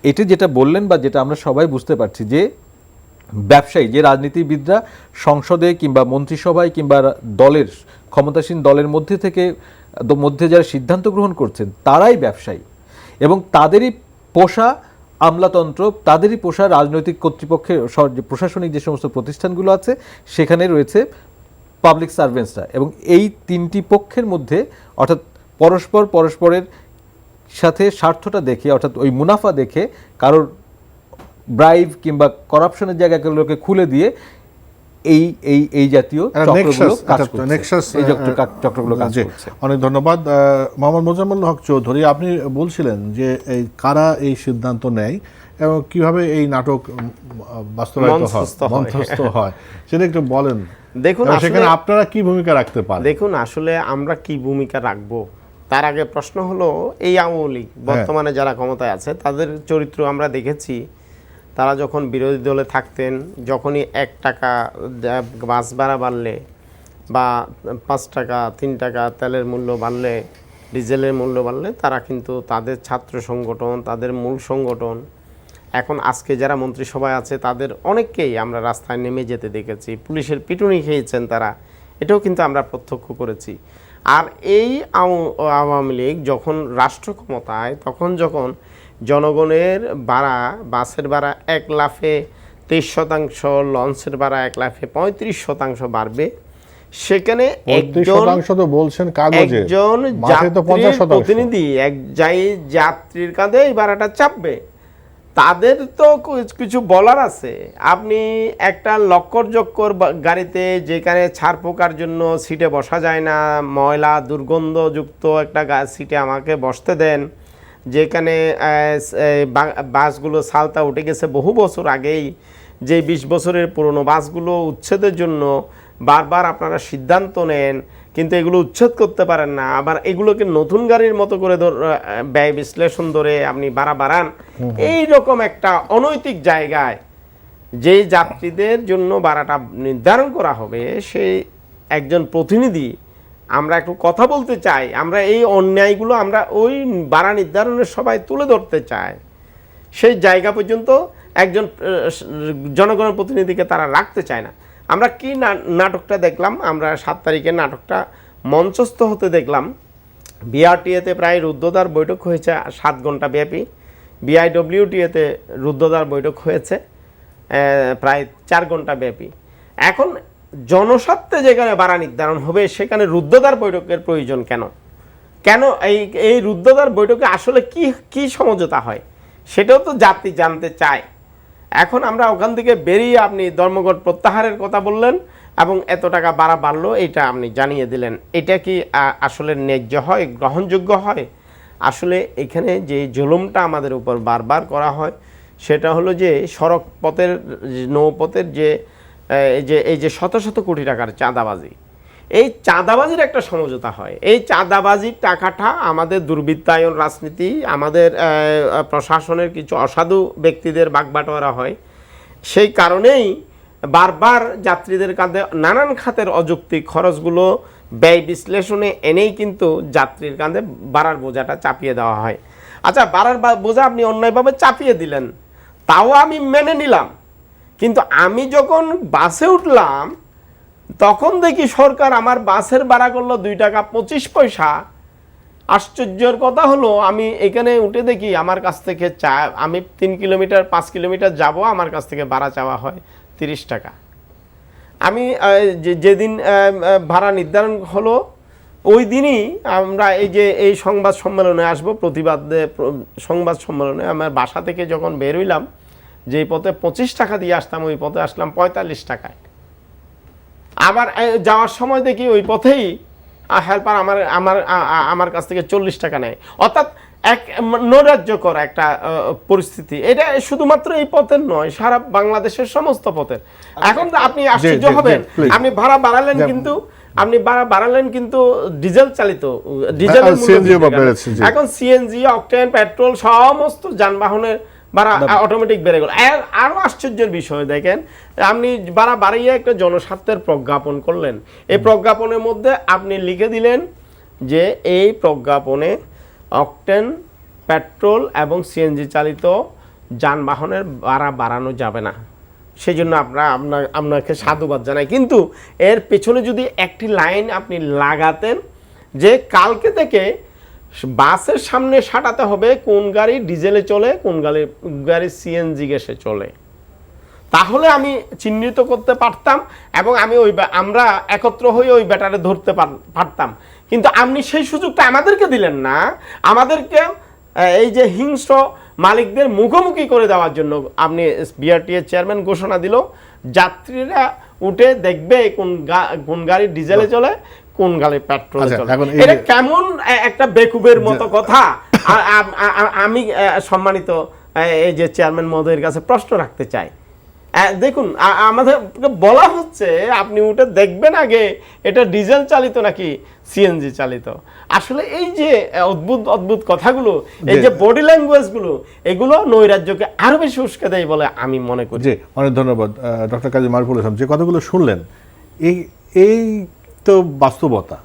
এটি যেটা বললেন বা যেটা আমরা সবাই বুঝতে পারছি যে ব্যবসায়ী, যে রাজনীতিবিদরা সংসদে কিংবা মন্ত্রিসভায় কিংবা দলের ক্ষমতাসীন দলের মধ্যে যারা সিদ্ধান্ত গ্রহণ করছেন তারাই ব্যবসায়ী, এবং তাদেরই পোষা আমলাতন্ত্র, তাদেরই পোষা রাজনৈতিক কর্তৃপক্ষের প্রশাসনিক যে সমস্ত প্রতিষ্ঠানগুলো আছে সেখানে রয়েছে পাবলিক সার্ভেন্টসরা, এবং এই তিনটি পক্ষের মধ্যে অর্থাৎ পরস্পরের সাথে স্বার্থটা দেখে, অর্থাৎ ওই মুনাফা দেখে কারোর ব্রাইব কিংবা করাপশনের জায়গাগুলোকে খুলে দিয়ে এই জাতীয় চক্রগুলো কাজ করছে। অনেক ধন্যবাদ মোহাম্মদ মোজাম্মেল হক চৌধুরী। আপনি বলছিলেন যে এই কারা এই সিদ্ধান্ত নেয় এবং কিভাবে এই নাটক বাস্তবায়িত হয়, মঞ্চস্থ হয়, সেটা একটু বলেন। দেখুন সেখানে আপনারা কি ভূমিকা রাখতে পারেন? দেখুন আসলে আমরা কি ভূমিকা রাখবো তার আগে প্রশ্ন হলো এই আওয়ামী লীগ বর্তমানে যারা ক্ষমতায় আছে তাদের চরিত্র আমরা দেখেছি। তারা যখন বিরোধী দলে থাকতেন, যখনই 1 টাকা বাস ভাড়া বাড়লে বা 5 টাকা 3 টাকা তেলের মূল্য বাড়লে, ডিজেলের মূল্য বাড়লে, তারা কিন্তু তাদের ছাত্র সংগঠন, তাদের মূল সংগঠন, এখন আজকে যারা মন্ত্রিসভায় আছে তাদের অনেককেই আমরা রাস্তায় নেমে যেতে দেখেছি, পুলিশের পিটুনি খেয়েছেন তারা, এটাও কিন্তু আমরা প্রত্যক্ষ করেছি। আর এই আওয়ামী লীগ যখন রাষ্ট্র ক্ষমতায়, তখন যখন জনগণের ভাড়া, বাসের ভাড়া 1 লাফে 23%, লঞ্চের ভাড়া 1 লাফে 35% বাড়বে, সেখানে তো বলছেন কাগজে, একজন প্রতিনিধি যাত্রীর কাঁধে এই ভাড়াটা চাপবে, তাদের তো কিছু বলার আছে। আপনি একটা লক্কর গাড়িতে যেখানে ছাড় পোকার জন্য সিটে বসা যায় না, ময়লা দুর্গন্ধযুক্ত একটা সিটে আমাকে বসতে দেন, যেখানে বাসগুলো সালতা উঠে গেছে বহু বছর আগেই, যে 20 বছরের পুরনো বাসগুলো উচ্ছেদের জন্য বারবার আপনারা সিদ্ধান্ত নেন, কিন্তু এগুলো উচ্ছেদ করতে পারেন না, আবার এগুলোকে নতুন গাড়ির মতো করে ব্যয় বিশ্লেষণ ধরে আপনি ভাড়া বাড়ান। এইরকম একটা অনৈতিক জায়গায় যেই যাত্রীদের জন্য ভাড়াটা নির্ধারণ করা হবে, সেই একজন প্রতিনিধি, আমরা একটু কথা বলতে চাই, আমরা এই অন্যায়গুলো আমরা ওই ভাড়া নির্ধারণের সবাই তুলে ধরতে চাই, সেই জায়গা পর্যন্ত একজন জনগণের প্রতিনিধিকে তারা রাখতে চায় না। আমরা কি নাটকটা দেখলাম, আমরা 7 তারিখে নাটকটা মঞ্চস্থ হতে দেখলাম। বিআরটিএতে প্রায় রুদ্ধদ্বার বৈঠক হয়েছে 7 ঘন্টা ব্যাপী, বিআইডব্লিউটিএতে রুদ্ধদ্বার বৈঠক হয়েছে প্রায় 4 ঘন্টা ব্যাপী। এখন জনস্বার্থে যেখানে ভাড়া নির্ধারণ হবে সেখানে রুদ্ধদ্বার বৈঠকের প্রয়োজন কেন? কেন এই রুদ্ধদ্বার বৈঠকে আসলে কি সমঝোতা হয় সেটাও তো যাত্রী জানতে চায়। এখন আমরা ওখান থেকে বেরিয়ে আপনি ধর্মঘট প্রত্যাহারের কথা বললেন এবং এত টাকা ভাড়া বাড়লো, এটা আপনি জানিয়ে দিলেন। এটা কি আসলে ন্যায্য হয়, গ্রহণযোগ্য হয়? আসলে এখানে যে জুলুমটা আমাদের উপর বারবার করা হয় সেটা হলো যে সড়ক পথের, নৌপথের এই যে শত শত কোটি টাকার চাঁদাবাজি, এই চাঁদাবাজির একটা সমঝোতা হয়। এই চাঁদাবাজির টাকাটা আমাদের দুর্বৃত্তায়ন রাজনীতি, আমাদের প্রশাসনের কিছু অসাধু ব্যক্তিদের বাগবাটোয়ারা হয়। সেই কারণেই বারবার যাত্রীদের কাঁধে নানান খাতের অযৌক্তিক খরচগুলো ব্যয় বিশ্লেষণে এনেই কিন্তু যাত্রীর কাঁধে ভাড়ার বোঝাটা চাপিয়ে দেওয়া হয়। আচ্ছা, ভাড়ার বোঝা আপনি অন্যায়ভাবে চাপিয়ে দিলেন, তাও আমি মেনে নিলাম, কিন্তু আমি যখন বাসে উঠলাম তখন দেখি সরকার আমার বাসের ভাড়া করলো 2 টাকা 25 পয়সা। আশ্চর্যের কথা হলো, আমি এখানে উঠে দেখি আমার কাছ থেকে আমি 3 কিলোমিটার 5 কিলোমিটার যাব, আমার কাছ থেকে ভাড়া চাওয়া হয় 30 টাকা। আমি যেদিন ভাড়া নির্ধারণ হলো ওই দিনই আমরা এই সংবাদ সম্মেলনে আসব, প্রতিবাদে সংবাদ সম্মেলনে, আমার বাসা থেকে যখন বের হইলাম, যেই পথে 25 টাকা দিয়ে আসতাম ওই পথে আসলাম 45 টাকায়। আবার যাওয়ার সময় দেখি ওই পথেই হেল্পার আমার কাছ থেকে 40 টাকা নেয়। অর্থাৎ এক নৈরাজ্যকর একটা পরিস্থিতি। এটা শুধুমাত্র এই পথের নয়, সারা বাংলাদেশের সমস্ত পথের। এখন আপনি আশ্চর্য হবেন, আপনি ভাড়া বাড়ালেন কিন্তু ডিজেল চালিত, ডিজেলের এখন সিএনজি, অকটেন, পেট্রোল সমস্ত যানবাহনের ভাড়া অটোমেটিক বেড়ে গেল। আরও আশ্চর্যের বিষয় দেখেন, আপনি ভাড়া বাড়িয়ে একটা জনস্বার্থের প্রজ্ঞাপন করলেন, এই প্রজ্ঞাপনের মধ্যে আপনি লিখে দিলেন যে এই প্রজ্ঞাপনে অকটেন, পেট্রোল এবং সিএনজি চালিত যানবাহনের ভাড়া বাড়ানো যাবে না। সেই জন্য আপনাকে সাধুবাদ জানাই। কিন্তু এর পেছনে যদি একটি লাইন আপনি লাগাতেন যে কালকে থেকে বাসের সামনে সাটাতে হবে কোন গাড়ি ডিজেলে চলে, কোন গাড়ি সিএনজি গ্যাসে চলে, তাহলে আমি চিহ্নিত করতে পারতাম এবং আমরা একত্র হয়ে ওই ব্যাটারে ধরতে পারতাম। কিন্তু আপনি সেই সুযোগটা আমাদেরকে দিলেন না। আমাদেরকে এই যে হিংস্র মালিকদের মুখোমুখি করে দেওয়ার জন্য আপনি বিআরটিএর চেয়ারম্যান ঘোষণা দিল যাত্রীরা উঠে দেখবে কোন গাড়ি ডিজেলে চলে, কোন গাড়ি পেট্রোলে চলে। এটা কেমন একটা বেকুবের মতো কথা। আমি সম্মানিত এই যে চেয়ারম্যান মহোদয়ের কাছে প্রশ্ন রাখতে চাই, দেখুন আমাদেরকে বলা হচ্ছে আপনি উঠে দেখবেন আগে এটা ডিজেল চালিত নাকি সিএনজি চালিত। আসলে এই যে অদ্ভুত অদ্ভুত কথাগুলো, এই যে বডি ল্যাঙ্গুয়েজগুলো, এগুলো নৈরাজ্যকে আরো বেশি উস্কে দেয় বলে আমি মনে করি। জি, অনেক ধন্যবাদ ডক্টর কাজী মারুফুল ইসলাম। যে কথাগুলো শুনলেন এই তো বাস্তবতা।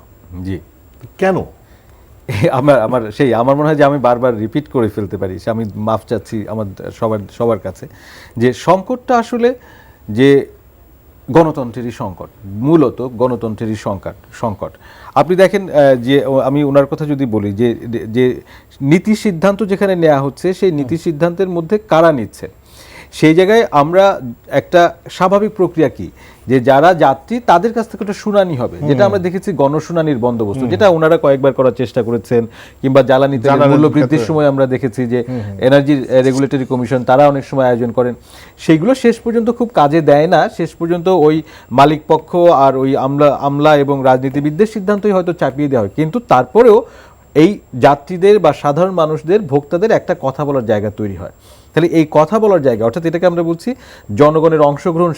জি, কেন আমার মনে হয় যে আমি বারবার রিপিট করে ফেলতে পারি, আমি মাফ চাচ্ছি আমার সবার কাছে, যে সংকটটা আসলে যে গণতন্ত্রেরই সংকট, মূলত গণতন্ত্রেরই সংকট। আপনি দেখেন যে আমি ওনার কথা যদি বলি যে নীতি সিদ্ধান্ত যেখানে নেওয়া হচ্ছে সেই নীতি সিদ্ধান্তের মধ্যে কারা নিচ্ছে, সেই জায়গায় আমরা একটা স্বাভাবিক প্রক্রিয়া কি যে যারা যাত্রী তাদের কাছ থেকে একটা শুনানি হবে, যেটা আমরা দেখেছি গণশুনানির বন্দোবস্ত, যেটা ওনারা কয়েকবার করার চেষ্টা করেছেন, কিংবা জ্বালানি তেলের মূল্য বৃদ্ধির সময় আমরা দেখেছি যে এনার্জি রেগুলেটরি কমিশন তারা অনেক সময় আয়োজন করেন। সেইগুলো শেষ পর্যন্ত খুব কাজে দেয় না, শেষ পর্যন্ত ওই মালিক পক্ষ আর ওই আমলা এবং রাজনীতিবিদদের সিদ্ধান্তই হয়তো চাপিয়ে দেওয়া হয়, কিন্তু তারপরেও এই যাত্রীদের বা সাধারণ মানুষদের, ভোক্তাদের একটা কথা বলার জায়গা তৈরি হয়। তাহলে এই কথা বলার জায়গা, অর্থাৎ এটাকে আমরা বলছি জনগণের অংশগ্রহণ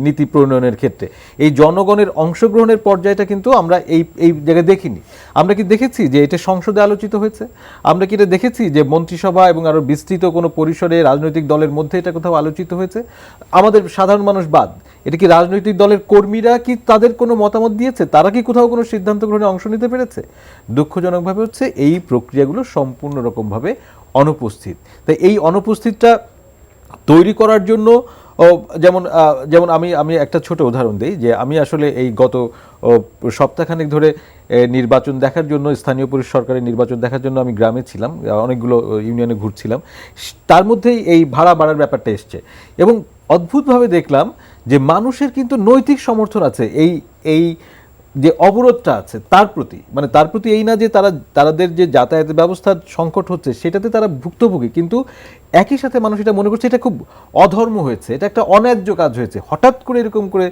নীতি প্রণয়নের ক্ষেত্রে, এই জনগণের অংশগ্রহণের পর্যায়টা কিন্তু আমরা এই জায়গায় দেখিনি। আমরা কি দেখেছি যে এটা সংসদে আলোচিত হয়েছে? আমরা কি এটা দেখেছি যে মন্ত্রিসভা এবং আরও বিস্তৃত কোনো পরিসরে রাজনৈতিক দলের মধ্যে এটা কোথাও আলোচিত হয়েছে? আমাদের সাধারণ মানুষ বাদ, এটা কি রাজনৈতিক দলের কর্মীরা কি তাদের কোনো মতামত দিয়েছে? তারা কি কোথাও কোনো সিদ্ধান্ত গ্রহণে অংশ নিতে পেরেছে? দুঃখজনকভাবে হচ্ছে এই প্রক্রিয়াগুলো সম্পূর্ণ রকমভাবে অনুপস্থিত। তাই এই অনুপস্থিতটা তৈরি করার জন্য যেমন আমি একটা ছোট উদাহরণ দিই, যে আমি আসলে এই গত সপ্তাহখানেক ধরে নির্বাচন দেখার জন্য, স্থানীয় পরিষদ সরকারের নির্বাচন দেখার জন্য আমি গ্রামে ছিলাম, অনেকগুলো ইউনিয়নে ঘুরছিলাম। তার মধ্যেই এই ভাড়া বাড়ার ব্যাপারটা এসছে এবং অদ্ভুতভাবে দেখলাম যে মানুষের কিন্তু নৈতিক সমর্থন আছে এই যে অবরোধটা আছে তার প্রতি, মানে তার প্রতি এই না যে তাদের যে যাতায়াতের ব্যবস্থার সংকট হচ্ছে সেটাতে তারা ভুক্তভোগী, কিন্তু একই সাথে মানুষ এটা মনে করছে এটা খুব অধর্ম হয়েছে, এটা একটা অন্যায্য কাজ হয়েছে, হঠাৎ করে এরকম করে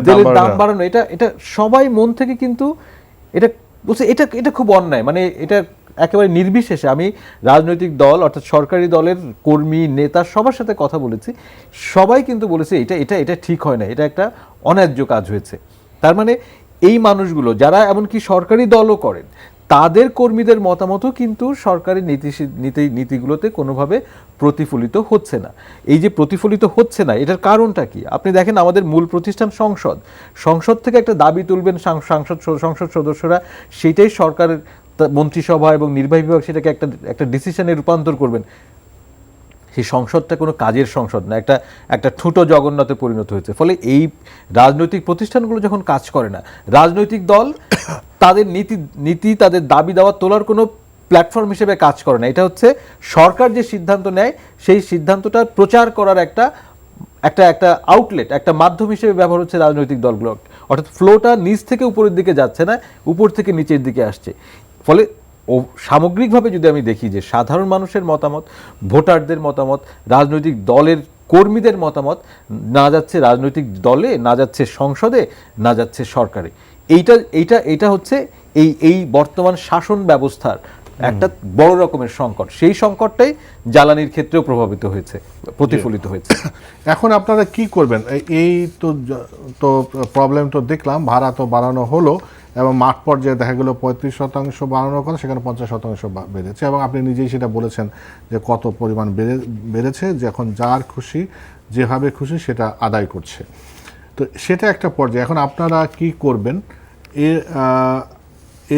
তেলের দাম বাড়ানো, এটা সবাই মন থেকে কিন্তু এটা বলছে এটা খুব অন্যায়। মানে এটা একেবারে নির্বিশেষে আমি রাজনৈতিক দল অর্থাৎ সরকারি দলের কর্মী নেতা সবার সাথে কথা বলেছি, সবাই কিন্তু বলেছে এটা ঠিক হয় না, এটা একটা অন্যায্য কাজ হয়েছে। তার মানে এই মানুষগুলো যারা এমনকি সরকারি দলও করেন, তাদের কর্মীদের মতামতও কিন্তু সরকারি নীতিগুলোতে কোনোভাবে প্রতিফলিত হচ্ছে না। এই যে প্রতিফলিত হচ্ছে না, এটার কারণটা কি? আপনি দেখেন আমাদের মূল প্রতিষ্ঠান সংসদ থেকে একটা দাবি তুলবেন সংসদ সদস্যরা, সেটাই সরকারের মন্ত্রিসভা এবং নির্বাহী বিভাগ সেটাকে একটা ডিসিশনে রূপান্তর করবেন। সেই সংসদটা কোনো কাজের সংসদ না, একটা ঠুঁটো জগন্নাথে পরিণত হয়েছে। ফলে এই রাজনৈতিক প্রতিষ্ঠানগুলো যখন কাজ করে না, রাজনৈতিক দল তাদের নীতি তাদের দাবি দাওয়া তোলার কোনো প্ল্যাটফর্ম হিসেবে কাজ করে না। এটা হচ্ছে সরকার যে সিদ্ধান্ত নেয় সেই সিদ্ধান্তটা প্রচার করার একটা আউটলেট, একটা মাধ্যম হিসেবে ব্যবহার হচ্ছে রাজনৈতিক দলগুলো। অর্থাৎ ফ্লোটা নিচ থেকে উপরের দিকে যাচ্ছে না, উপর থেকে নিচের দিকে আসছে। ফলে সামগ্রিকভাবে যদি আমি দেখি যে সাধারণ মানুষের মতামত, ভোটারদের মতামত, রাজনৈতিক দলের কর্মীদের মতামত না যাচ্ছে রাজনৈতিক দলে, না যাচ্ছে সংসদে, না যাচ্ছে সরকারে, এইটা হচ্ছে এই বর্তমান শাসন ব্যবস্থার একটা বড় রকমের সংকট। সেই সংকটটাই জ্বালানির ক্ষেত্রেও প্রতিফলিত হয়েছে। এখন আপনারা কি করবেন? এই তো প্রবলেম তো দেখলাম, ভাড়া তো বাড়ানো হলো এবং মাঠ পর্যায়ে দেখা গেল 35% বাড়ানোর কথা, সেখানে 50% বেড়েছে এবং আপনি নিজেই সেটা বলেছেন যে কত পরিমাণ বেড়েছে, যে এখন যার খুশি যেভাবে খুশি সেটা আদায় করছে। তো সেটা একটা পর্যায়ে। এখন আপনারা কি করবেন?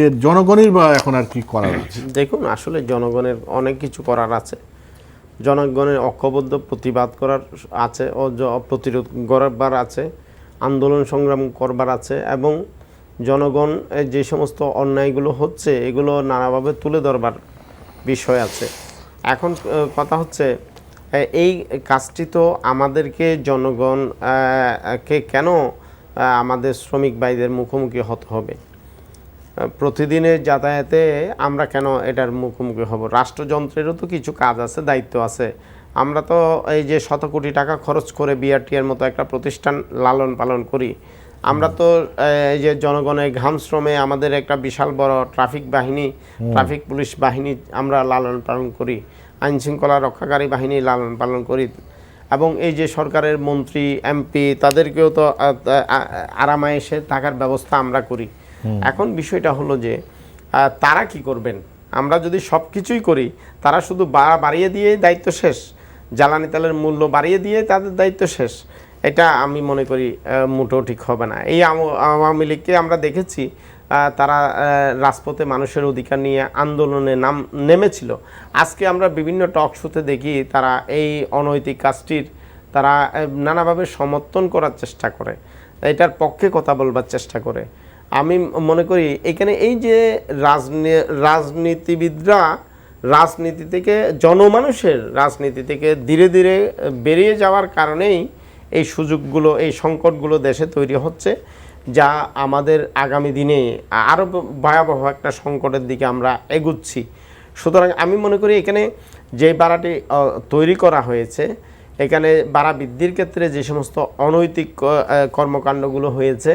এর জনগণের বা এখন আর কি করার আছে? দেখুন, আসলে জনগণের অনেক কিছু করার আছে। জনগণের ঐক্যবদ্ধ প্রতিবাদ করার আছে ও প্রতিরোধ করবার আছে, আন্দোলন সংগ্রাম করবার আছে, এবং জনগণ যে সমস্ত অন্যায়গুলো হচ্ছে এগুলো নানাভাবে তুলে ধরবার বিষয় আছে। এখন কথা হচ্ছে এই কাজটি তো আমাদেরকে জনগণকে কেন আমাদের শ্রমিক ভাইদের মুখোমুখি হতে হবে? প্রতিদিনের যাতায়াতে আমরা কেন এটার মুখোমুখি হব? রাষ্ট্রযন্ত্রেরও তো কিছু কাজ আছে, দায়িত্ব আছে। আমরা তো এই যে শত কোটি টাকা খরচ করে বিআরটিএর মতো একটা প্রতিষ্ঠান লালন পালন করি, আমরা তো এই যে জনগণের ঘাম শ্রমে আমাদের একটা বিশাল বড় ট্রাফিক পুলিশ বাহিনী আমরা লালন পালন করি, আইন শৃঙ্খলা রক্ষাকারী বাহিনী লালন পালন করি, এবং এই যে সরকারের মন্ত্রী এমপি তাদেরকেও তো আরামায়েশে থাকার ব্যবস্থা আমরা করি। এখন বিষয়টা হলো যে তারা কি করবেন? আমরা যদি সব কিছুই করি, তারা শুধু বাড়িয়ে দিয়ে দায়িত্ব শেষ, জ্বালানি তেলের মূল্য বাড়িয়ে দিয়ে তাদের দায়িত্ব শেষ, এটা আমি মনে করি মোটেও ঠিক হবে না। এই আওয়ামী লীগকে আমরা দেখেছি তারা রাজপথে মানুষের অধিকার নিয়ে আন্দোলনে নেমেছিল। আজকে আমরা বিভিন্ন টক শোতে দেখি তারা এই অনৈতিক কাজটির তারা নানাভাবে সমর্থন করার চেষ্টা করে, এটার পক্ষে কথা বলবার চেষ্টা করে। আমি মনে করি এখানে এই যে রাজনীতিবিদরা রাজনীতি থেকে, জনমানুষের রাজনীতি থেকে ধীরে ধীরে বেরিয়ে যাওয়ার কারণেই এই সুযোগগুলো, এই সংকটগুলো দেশে তৈরি হচ্ছে, যা আমাদের আগামী দিনে আরও ভয়াবহ একটা সংকটের দিকে আমরা এগুচ্ছি। সুতরাং আমি মনে করি এখানে যে বাড়াটি তৈরি করা হয়েছে, এখানে বাড়া বৃদ্ধির ক্ষেত্রে যে সমস্ত অনৈতিক কর্মকাণ্ডগুলো হয়েছে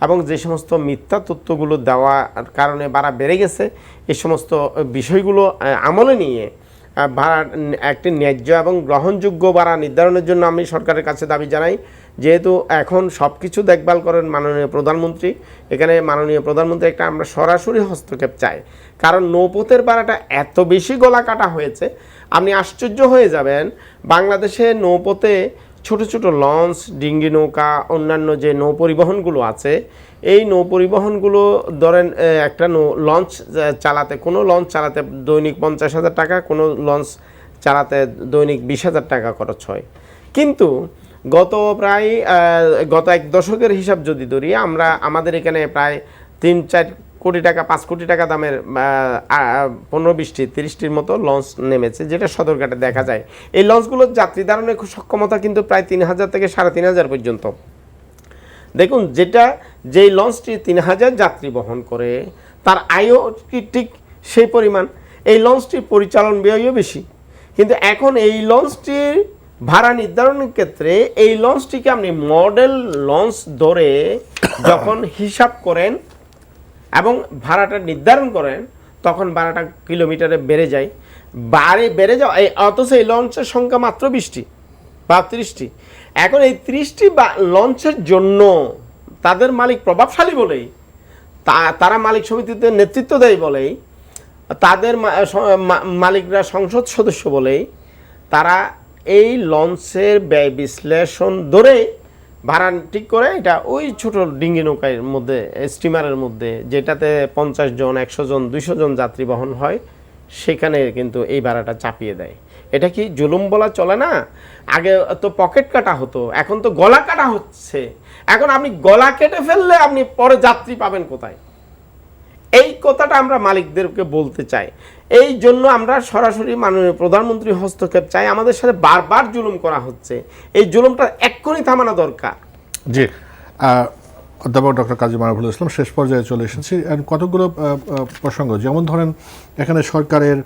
এবং যে সমস্ত মিথ্যা তথ্যগুলো দেওয়ার কারণে বাড়া বেড়ে গেছে, এই সমস্ত বিষয়গুলো আমলে নিয়ে ভাড়া একটি ন্যায্য এবং গ্রহণযোগ্য ভাড়া নির্ধারণের জন্য আমি সরকারের কাছে দাবি জানাই। যেহেতু এখন সব কিছু দেখভাল করেন মাননীয় প্রধানমন্ত্রী, এখানে মাননীয় প্রধানমন্ত্রী একটা আমরা সরাসরি হস্তক্ষেপ চাই। কারণ নৌপথের ভাড়াটা এত বেশি গলা কাটা হয়েছে, আপনি আশ্চর্য হয়ে যাবেন। বাংলাদেশে নৌপথে ছোট ছোট লঞ্চ, ডিঙ্গি নৌকা, অন্যান্য যে নৌ পরিবহনগুলো আছে, এই নৌ পরিবহনগুলো ধরেন একটা লঞ্চ চালাতে, কোনো লঞ্চ চালাতে দৈনিক 50,000 টাকা, কোনো লঞ্চ চালাতে দৈনিক 20,000 টাকা খরচ হয়। কিন্তু গত 1 দশকের হিসাব যদি ধরি, আমাদের এখানে প্রায় 3-4 কোটি টাকা, 5 কোটি টাকা দামের 15-20টি 30টির মতো লঞ্চ নেমেছে, যেটা সদরঘাটে দেখা যায়। এই লঞ্চগুলোর যাত্রী ধারণের সক্ষমতা কিন্তু প্রায় 3,000 থেকে 3,500 পর্যন্ত। দেখুন, যেই লঞ্চটি 3,000 যাত্রী বহন করে, তার আয়ও ঠিক সেই পরিমাণ, এই লঞ্চটির পরিচালন ব্যয়ও বেশি। কিন্তু এখন এই লঞ্চটির ভাড়া নির্ধারণের ক্ষেত্রে এই লঞ্চটিকে আপনি মডেল লঞ্চ ধরে যখন হিসাব করেন এবং ভাড়াটা নির্ধারণ করেন, তখন ভাড়াটা কিলোমিটারে বেড়ে যায়। বেড়ে যাওয়া, অথচ এই লঞ্চের সংখ্যা মাত্র 20টি বা 30টি। এখন এই 30টি লঞ্চের জন্য তাদের মালিক প্রভাবশালী বলেই, তারা মালিক সমিতিতে নেতৃত্ব দেয় বলেই, তাদের মালিকরা সংসদ সদস্য বলেই, তারা এই লঞ্চের ব্যয় বিশ্লেষণ ধরে ভাড়া ঠিক করে এটা ওই ছোট ডিঙ্গি নৌকার মধ্যে, স্টিমারের মধ্যে, যেটাতে 50 জন, 100 জন, 200 জন যাত্রী বহন হয়, সেখানে কিন্তু এই ভাড়াটা চাপিয়ে দেয়। এটা কি জুলুম বলা চলে না? আগে তো পকেট কাটা হতো, এখন তো গলা কাটা হচ্ছে। এখন আপনি গলা কেটে ফেললে আপনি পরে যাত্রী পাবেন কোথায়? এই কথাটা আমরা মালিকদেরকে বলতে চাই। এই জন্য আমরা সরাসরি মাননীয় প্রধানমন্ত্রী হস্তক্ষেপ চাই। আমাদের সাথে বারবার জুলুম করা হচ্ছে, এই জুলুমটা এক্ষুনি থামানো দরকার। জি, অধ্যাপক ডক্টর কাজী মারুফুল ইসলাম, শেষ পর্যায়ে চলে এসেছি। কতগুলো প্রসঙ্গ, যেমন ধরেন এখানে সরকারের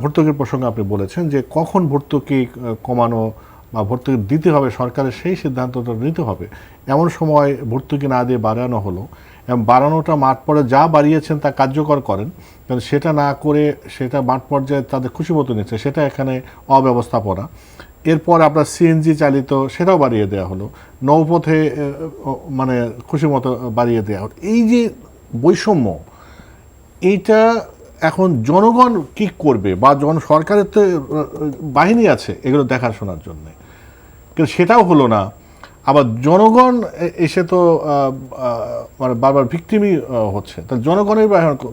ভর্তুকির প্রসঙ্গ আপনি বলেছেন যে কখন ভর্তুকি কমানো বা ভর্তুকি দিতে হবে, সরকারের সেই সিদ্ধান্তটা নিতে হবে। এমন সময় ভর্তুকি না দিয়ে বাড়ানো হলো, এবং বাড়ানোটা মাঠ পর্যায়ে যা বাড়িয়েছেন তা কার্যকর করেন, কিন্তু সেটা না করে সেটা মাঠ পর্যায়ে তাদের খুশি মতো নিচ্ছে, সেটা এখানে অব্যবস্থাপনা। এরপর আপনার সিএনজি চালিত সেটাও বাড়িয়ে দেওয়া হলো, নৌপথে মানে খুশি মতো বাড়িয়ে দেওয়া হলো। এই যে বৈষম্য, এইটা এখন জনগণ কি করবে? বা সরকারের তো বাহিনী আছে এগুলো দেখাশোনার জন্য, কিন্তু সেটাও হলো না। আবার জনগণ এসে তো মানে বারবার ভিক্টিমই হচ্ছে। তা জনগণের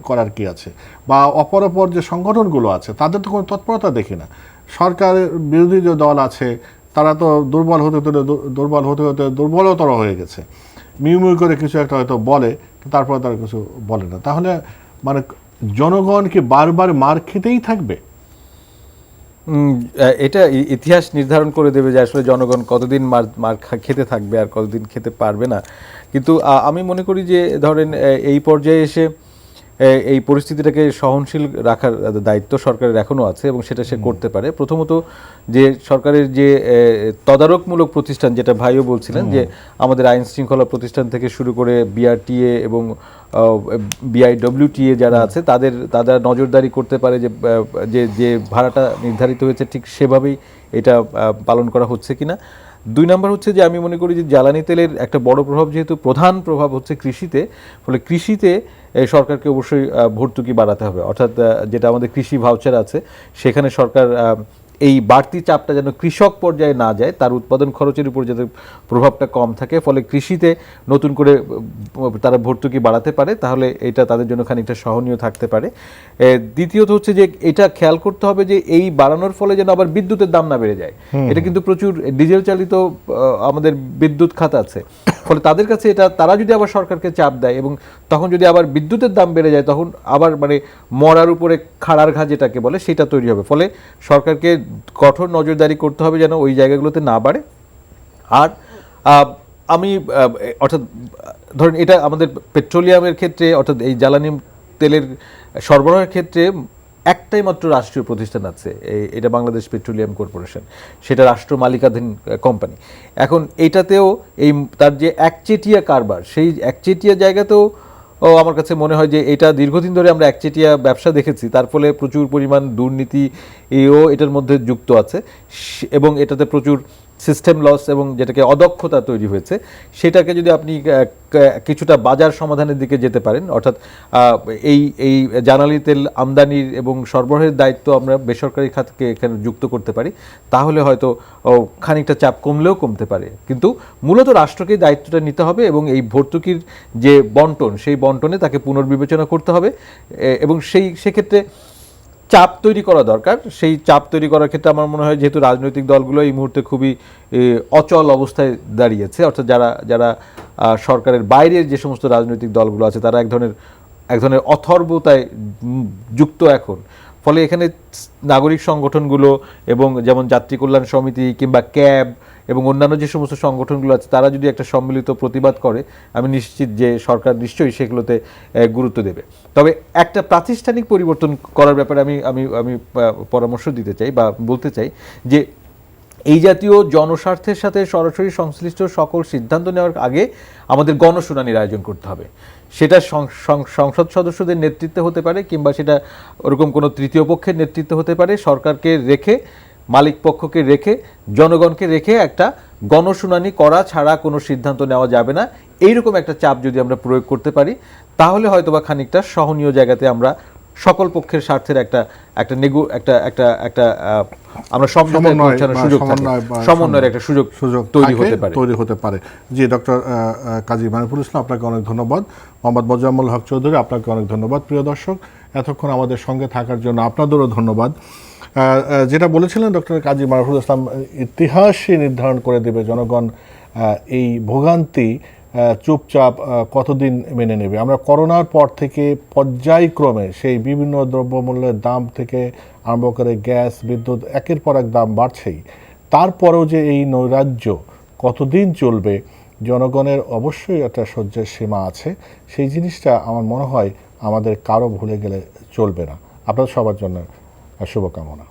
করার কি আছে? বা অপরাপর যে সংগঠনগুলো আছে তাদের তো কোনো তৎপরতা দেখি না। সরকারের বিরোধী যে দল আছে তারা তো দুর্বল হতে হতে দুর্বলতর হয়ে গেছে। মিউ করে কিছু একটা হয়তো বলে, তারপরে তারা কিছু বলে না। তাহলে মানে জনগণ কি বারবার মার খেতেই থাকবে? এটা ইতিহাস নির্ধারণ করে দেবে যে আসলে জনগণ কতদিন মার খেতে থাকবে আর কতদিন খেতে পারবে না। কিন্তু আমি মনে করি যে ধরেন এই পর্যায়ে এসে এই পরিস্থিতিটাকে সহনশীল রাখার দায়িত্ব সরকারের এখনও আছে এবং সেটা সে করতে পারে। প্রথমত যে সরকারের যে তদারকমূলক প্রতিষ্ঠান, যেটা ভাইও বলছিলেন যে আমাদের আইন শৃঙ্খলা প্রতিষ্ঠান থেকে শুরু করে বিআরটিএ এবং বিআইডব্লিউটিএ যারা আছে তারা নজরদারি করতে পারে যে যে ভাড়াটা নির্ধারিত হয়েছে ঠিক সেভাবেই এটা পালন করা হচ্ছে কিনা। 2 নম্বর হচ্ছে যে আমি মনে করি যে জ্বালানি তেলের একটা বড় প্রভাব, যেহেতু প্রধান প্রভাব হচ্ছে কৃষিতে, ফলে কৃষিতে সরকারকে অবশ্যই ভর্তুকি বাড়াতে হবে। অর্থাৎ যেটা আমাদের কৃষি ভাউচার আছে, সেখানে সরকার এই বাড়তি চাপটা যেন কৃষক পর্যায়ে না যায়, তার উৎপাদন খরচের উপর যাতে প্রভাবটা কম থাকে, ফলে কৃষিতে নতুন করে তারা ভর্তুকি বাড়াতে পারে, তাহলে এটা তাদের জন্য খানিকটা সহনীয় থাকতে পারে। দ্বিতীয়ত হচ্ছে যে এটা খেয়াল করতে হবে যে এই বাড়ানোর ফলে যেন আবার বিদ্যুতের দাম না বেড়ে যায়। এটা কিন্তু প্রচুর ডিজেল চালিত আমাদের বিদ্যুৎ খাত আছে, ফলে তাদের কাছে এটা, তারা যদি আবার সরকারকে চাপ দেয় এবং তখন যদি আবার বিদ্যুতের দাম বেড়ে যায়, তখন আবার মানে মরার উপরে খাড়ার ঘা যেটাকে বলে সেটা তৈরি হবে। ফলে সরকারকে কঠোর নজরদারি করতে হবে যেন ওই জায়গাগুলোতে না বাড়ে। আর আমি অর্থাৎ ধরেন এটা আমাদের পেট্রোলিয়ামের ক্ষেত্রে, অর্থাৎ এই জ্বালানি তেলের সরবরাহের ক্ষেত্রে একটাই মাত্র রাষ্ট্রীয় প্রতিষ্ঠান আছে, এটা বাংলাদেশ পেট্রোলিয়াম কর্পোরেশন, সেটা রাষ্ট্র মালিকাধীন কোম্পানি। এখন এইটাতেও এই তার যে একচেটিয়া কারবার, সেই একচেটিয়া জায়গাতেও আমার কাছে মনে হয় যে এটা দীর্ঘদিন ধরে আমরা একচেটিয়া ব্যবসা দেখেছি, তার ফলে প্রচুর পরিমাণ দুর্নীতি এটার মধ্যে যুক্ত আছে এবং এটাতে প্রচুর সিস্টেম লস এবং যেটাকে অদক্ষতা তৈরি হয়েছে, সেটাকে যদি আপনি কিছুটা বাজার সমাধানের দিকে যেতে পারেন, অর্থাৎ এই জ্বালানি তেল আমদানির এবং সরবরাহের দায়িত্ব আমরা বেসরকারি খাতকে এখানে যুক্ত করতে পারি, তাহলে হয়তো খানিকটা চাপ কমলেও কমতে পারে। কিন্তু মূলত রাষ্ট্রকে দায়িত্বটা নিতে হবে এবং এই ভর্তুকির যে বন্টন, সেই বন্টনে তাকে পুনর্বিবেচনা করতে হবে এবং সেক্ষেত্রে চাপ তৈরি করা দরকার। সেই চাপ তৈরি করার ক্ষেত্রে আমার মনে হয় যেহেতু রাজনৈতিক দলগুলো এই মুহূর্তে খুবই অচল অবস্থায় দাঁড়িয়েছে, অর্থাৎ যারা সরকারের বাইরের যে সমস্ত রাজনৈতিক দলগুলো আছে, তারা এক ধরনের অথর্বতায় যুক্ত এখন। ফলে এখানে নাগরিক সংগঠনগুলো এবং যেমন যাত্রী কল্যাণ সমিতি কিংবা ক্যাব এবং অন্যান্য যে সমস্ত সংগঠনগুলো আছে, তারা যদি একটা সম্মিলিত প্রতিবাদ করে, আমি নিশ্চিত যে সরকার নিশ্চয়ই সেগুলোতে গুরুত্ব দেবে। তবে একটা প্রাতিষ্ঠানিক পরিবর্তন করার ব্যাপারে আমি পরামর্শ দিতে চাই বা বলতে চাই যে এই জাতীয় জনস্বার্থের সাথে সরাসরি সংশ্লিষ্ট সকল সিদ্ধান্ত নেওয়ার আগে আমাদের গণশুনানির আয়োজন করতে হবে। সেটা সংসদ সদস্যদের নেতৃত্বে হতে পারে কিংবা সেটা ওরকম কোনো তৃতীয় পক্ষের নেতৃত্বে হতে পারে। সরকারকে রেখে, মালিক পক্ষকে রেখে, জনগণকে রেখে একটা গণশুনানি করা ছাড়া কোনো সিদ্ধান্ত নেওয়া যাবে না। এইরকম একটা চাপ যদি আমরা প্রয়োগ করতে পারি, তাহলে হয়তোবা খানিকটা সহনীয় জায়গাতে আমরা সকল পক্ষের স্বার্থের একটা আমরা সমন্বয়ের একটা সুযোগ তৈরি হতে পারে। জি, ডক্টর কাজী মানিকুল ইসলাম, আপনাকে অনেক ধন্যবাদ। মোহাম্মদ মোজাম্মেল হক চৌধুরী, আপনাকে অনেক ধন্যবাদ। প্রিয় দর্শক, এতক্ষণ আমাদের সঙ্গে থাকার জন্য আপনাদেরও ধন্যবাদ। যেটা বলেছিলেন ডক্টর কাজী মানিকুল ইসলাম, ইতিহাসই নির্ধারণ করে দেবে জনগণ এই ভোগান্তি চুপচাপ কতদিন মেনে নেবে। আমরা করোনার পর থেকে পর্যায়ক্রমে সেই বিভিন্ন দ্রব্যমূল্যের দাম থেকে আরম্ভ করে গ্যাস, বিদ্যুৎ একের পর এক দাম বাড়ছেই। তারপরেও যে এই নৈরাজ্য কতদিন চলবে, জনগণের অবশ্যই একটা সহ্যের সীমা আছে। সেই জিনিসটা আমার মনে হয় আমাদের কারো ভুলে গেলে চলবে না। আপনাদের সবার জন্য শুভকামনা।